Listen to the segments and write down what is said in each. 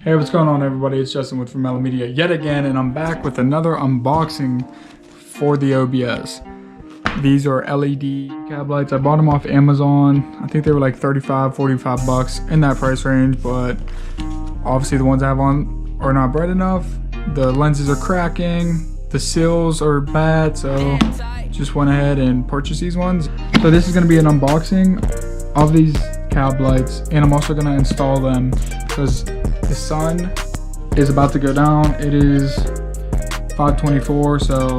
Hey, what's going on everybody? It's Justin with From Media yet again, and I'm back with another unboxing for the OBS. These are LED cab lights. I bought them off Amazon. I think they were like 35, 45 bucks in that price range, but obviously the ones I have on are not bright enough. The lenses are cracking, the seals are bad, so just went ahead and purchased these ones. So this is going to be an unboxing of these cab lights, and I'm also going to install them because the sun is about to go down. It is 5:24, so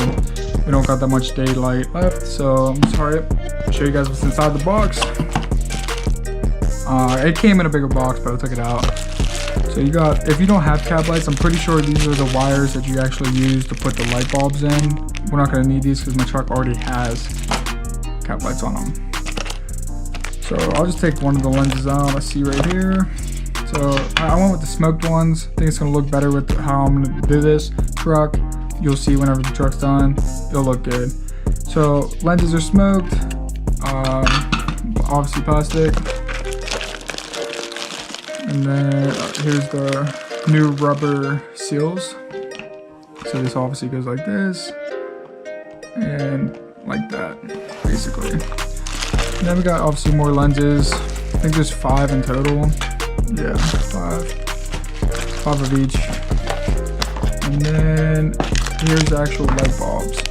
we don't got that much daylight left. So I'm sorry, I'll show you guys what's inside the box. It came in a bigger box, but I took it out. So you got, if you don't have cab lights, I'm pretty sure these are the wires that you actually use to put the light bulbs in. We're not going to need these because my truck already has cab lights on them. So I'll just take one of the lenses out. I see right here. So I went with the smoked ones. I think it's gonna look better with how I'm gonna do this truck. You'll see whenever the truck's done, it'll look good. So lenses are smoked, obviously plastic. And then here's the new rubber seals. So this obviously goes like this and like that, basically. And then we got obviously more lenses. I think there's 5 in total. Yeah, 5 of each. And then here's the actual light bulbs.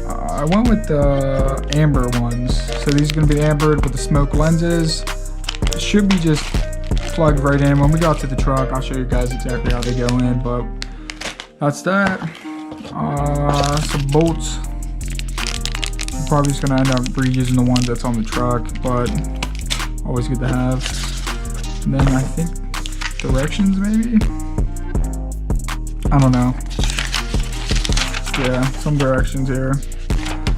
I went with the amber ones. So these are going to be ambered with the smoke lenses. It should be just plugged right in. When we got to the truck, I'll show you guys exactly how they go in, but that's that. Some bolts. I'm probably just going to end up reusing the ones that's on the truck, but always good to have. And then I think directions maybe? I don't know. Yeah, some directions here.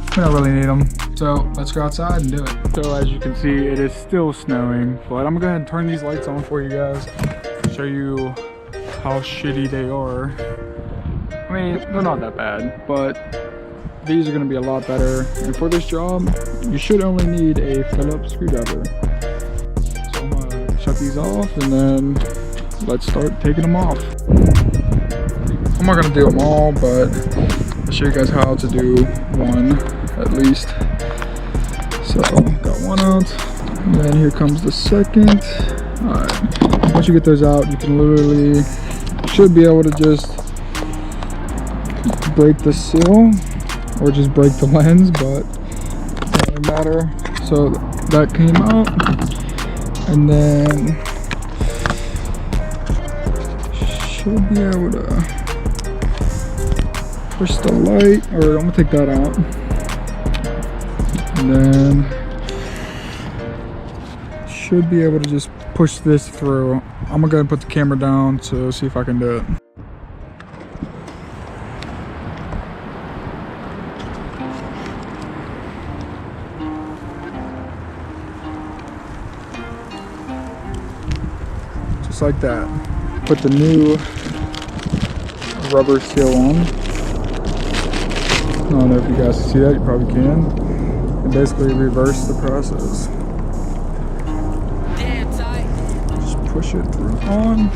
We don't really need them. So let's go outside and do it. So as you can see, it is still snowing, but I'm gonna go ahead and turn these lights on for you guys. Show you how shitty they are. I mean, they're not that bad, but these are gonna be a lot better. And for this job, you should only need a Phillips screwdriver. Shut these off and then let's start taking them off. I'm not gonna do them all, but I'll show you guys how to do one at least. So got one out, and then here comes the second. All right, once you get those out, you can literally should be able to just break the seal or just break the lens, but it doesn't matter. So that came out. And then should be able to push the light, or I'm gonna take that out. And then should be able to just push this through. I'm gonna go and put the camera down to see if I can do it. Like that. Put the new rubber seal on. I don't know if you guys can see that, you probably can. And basically reverse the process. Just push it through on.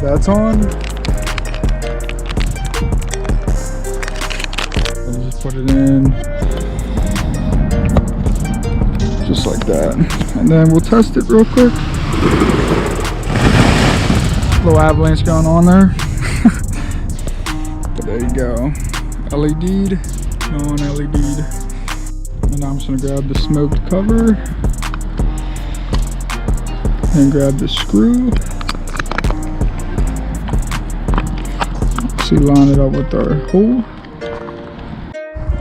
That's on. I'll just put it in just like that, and then we'll test it real quick. Little avalanche going on there. But there you go. LED'd, non-LED'd. And now I'm just gonna grab the smoked cover and grab the screw. Line it up with our hole.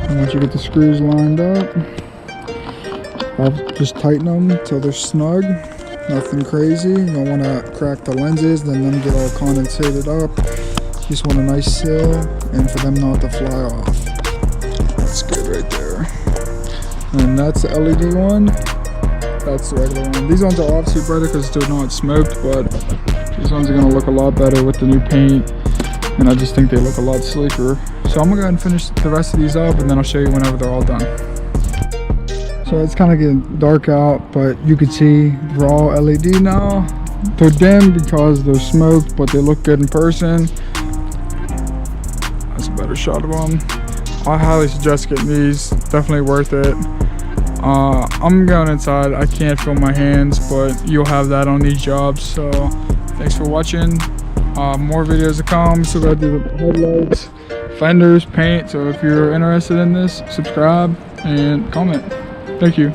And once you get the screws lined up, I'll just tighten them until they're snug. Nothing crazy. You don't want to crack the lenses, then them get all condensated up. You just want a nice seal and for them not to fly off. That's good right there. And that's the LED one. That's the regular one. These ones are obviously brighter because they're not smoked, but these ones are going to look a lot better with the new paint. and I just think they look a lot sleeker. So I'm gonna go ahead and finish the rest of these up, and then I'll show you whenever they're all done. So it's kind of getting dark out, but you can see they're all LED now. They're dim because they're smoked, but they look good in person. That's a better shot of them. I highly suggest getting these, definitely worth it. I'm going inside, I can't feel my hands, but you'll have that on these jobs. So thanks for watching. More videos to come. So go do the headlights, fenders, paint. So if you're interested in this, subscribe and comment. Thank you.